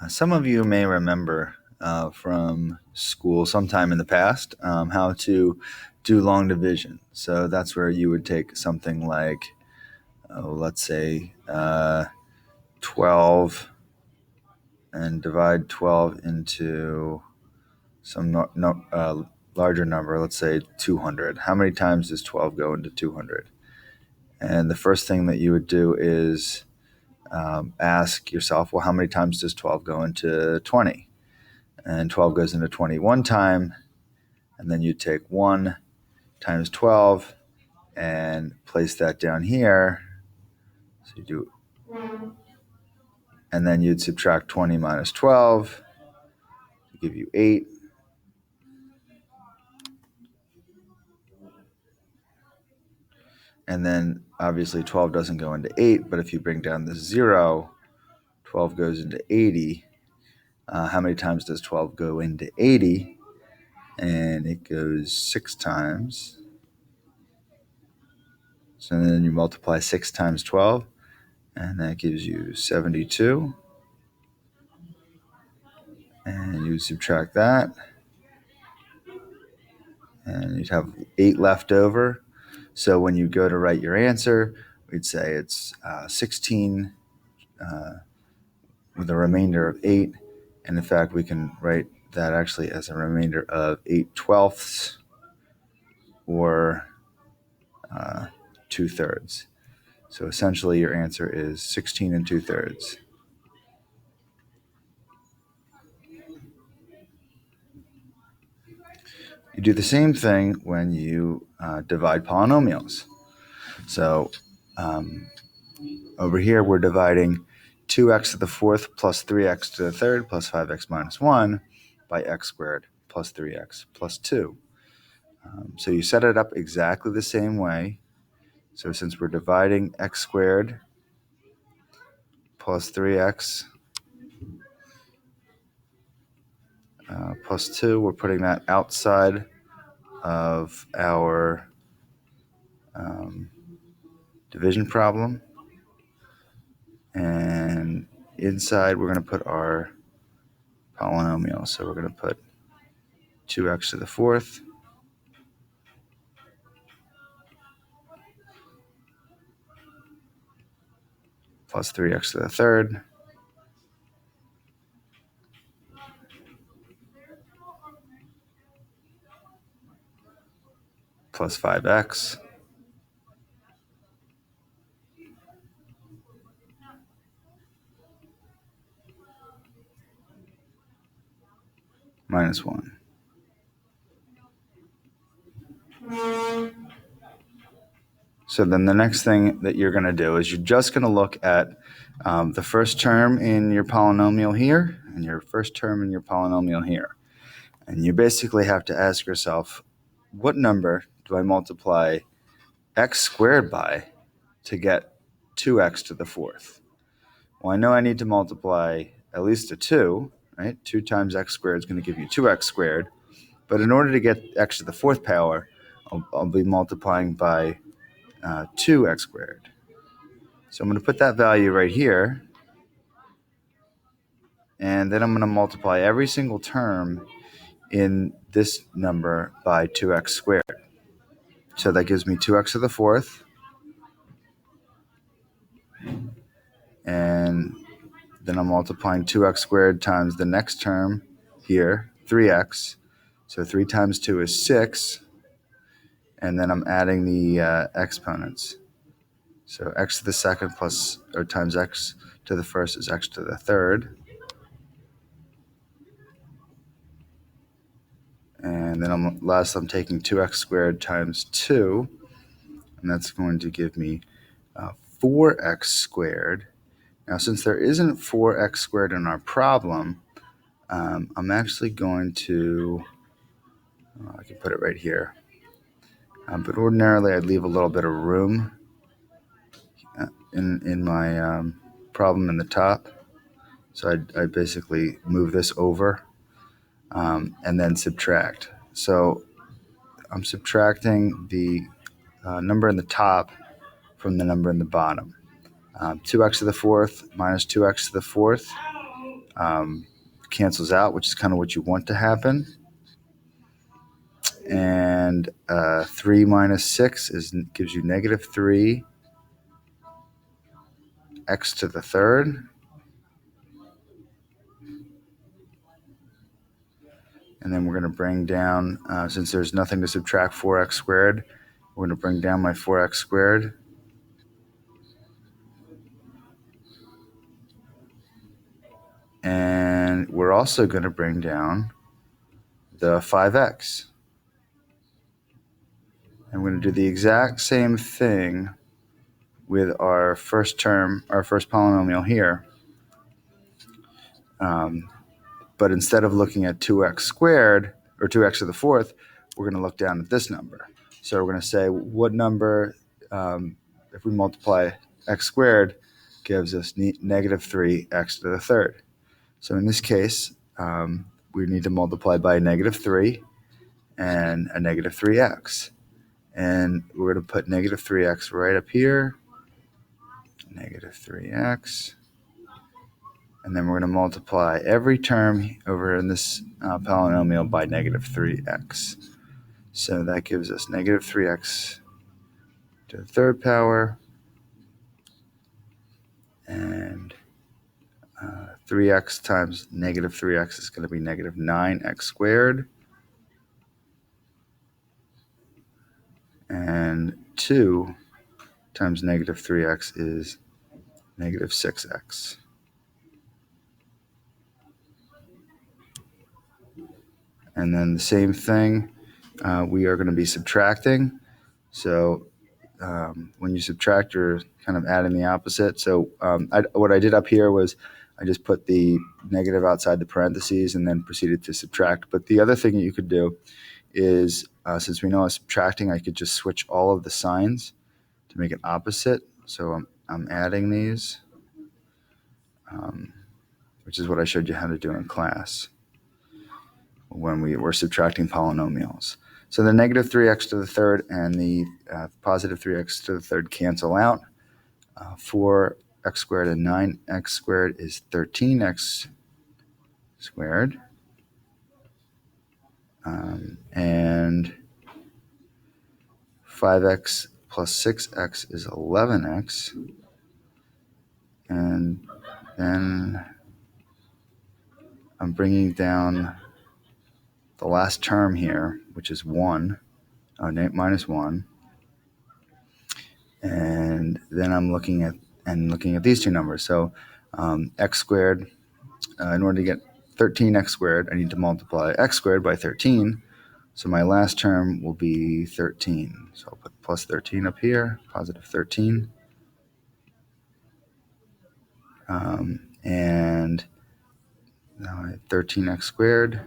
Some of you may remember from school sometime in the past how to do long division. So that's where you would take something like, let's say, 12 and divide 12 into some larger number, let's say 200. How many times does 12 go into 200? And the first thing that you would do is ask yourself, well, how many times does 12 go into 20? And 12 goes into 20 one time, and then you take 1 times 12 and place that down here. So you do, and then you'd subtract 20 minus 12 to give you 8. And then obviously 12 doesn't go into 8, but if you bring down the 0, 12 goes into 80. How many times does 12 go into 80? And it goes 6 times. So then you multiply 6 times 12, and that gives you 72. And you subtract that, and you'd have 8 left over. So when you go to write your answer, we'd say it's 16 with a remainder of 8. And in fact, we can write that actually as a remainder of 8/12 or 2/3. So essentially your answer is 16 and 2/3. You do the same thing when you divide polynomials. So over here, we're dividing 2x to the fourth plus 3x to the third plus 5x minus 1 by x squared plus 3x plus 2. So you set it up exactly the same way. So since we're dividing x squared plus 3x plus 2, we're putting that outside of our division problem. And inside, we're going to put our polynomial. So we're going to put 2x to the fourth plus 3x to the third plus 5x minus 1. So then the next thing that you're going to do is you're just going to look at the first term in your polynomial here and your first term in your polynomial here. And you basically have to ask yourself, what number do I multiply x squared by to get 2x to the fourth? Well, I know I need to multiply at least a 2, right? 2 times x squared is going to give you 2x squared. But in order to get x to the fourth power, I'll be multiplying by 2x squared. So I'm going to put that value right here. And then I'm going to multiply every single term in this number by 2x squared. So that gives me 2x to the fourth. And then I'm multiplying 2x squared times the next term here, 3x. So 3 times 2 is 6. And then I'm adding the exponents. So x to the second plus or times x to the first is x to the third. And then I'm taking 2x squared times 2, and that's going to give me 4x squared. Now, since there isn't 4x squared in our problem, I'm actually going to, I can put it right here. But ordinarily, I'd leave a little bit of room in my problem in the top. So I'd basically move this over and then subtract. So I'm subtracting the number in the top from the number in the bottom. 2x to the fourth minus 2x to the fourth cancels out, which is kind of what you want to happen. And 3 minus 6 gives you negative 3 x to the third. And then we're going to bring down, since there's nothing to subtract 4x squared, we're going to bring down my 4x squared. And we're also going to bring down the 5x. And we're going to do the exact same thing with our first term, our first polynomial here. But instead of looking at 2x squared, or 2x to the fourth, we're going to look down at this number. So we're going to say what number, if we multiply x squared, gives us negative 3x to the third. So in this case, we need to multiply by a negative 3 and a negative 3x. And we're going to put negative 3x right up here, negative 3x. And then we're going to multiply every term over in this polynomial by negative 3x. So that gives us negative 3x to the third power. And 3x times negative 3x is going to be negative 9x squared. And 2 times negative 3x is negative 6x. And then the same thing, we are going to be subtracting. So when you subtract, you're kind of adding the opposite. So what I did up here was I just put the negative outside the parentheses and then proceeded to subtract. But the other thing that you could do is, since we know I'm subtracting, I could just switch all of the signs to make it opposite. So I'm adding these, which is what I showed you how to do in class when we were subtracting polynomials. So the negative 3x to the third and the positive 3x to the third cancel out. 4x squared and 9x squared is 13x squared. And 5x plus 6x is 11x. And then I'm bringing down the last term here, which is 1, minus 1. And then I'm looking at these two numbers. So x squared, in order to get 13x squared, I need to multiply x squared by 13. So my last term will be 13. So I'll put plus 13 up here, positive 13. And now I have 13x squared.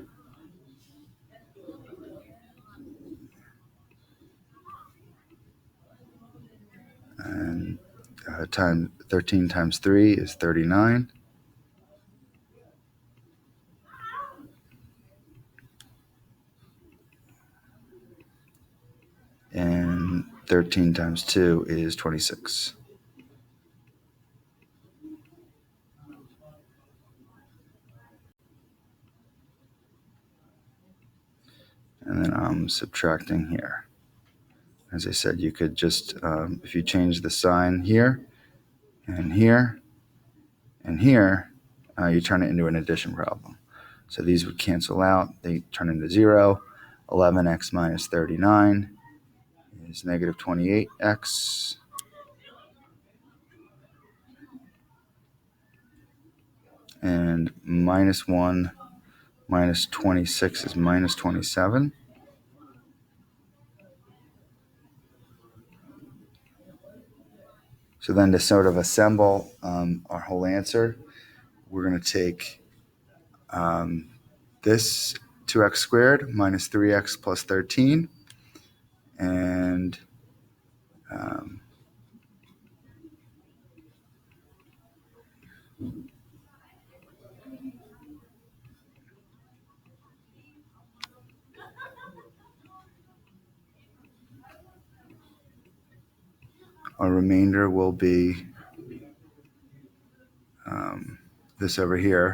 And 13 times 3 is 39. And 13 times 2 is 26. And then I'm subtracting here. As I said, you could just, if you change the sign here, and here, and here, you turn it into an addition problem. So these would cancel out. They turn into 0. 11x minus 39 is negative 28x. And minus 1 minus 26 is minus 27. So then to sort of assemble our whole answer, we're going to take this 2x squared minus 3x plus 13, and our remainder will be this over here.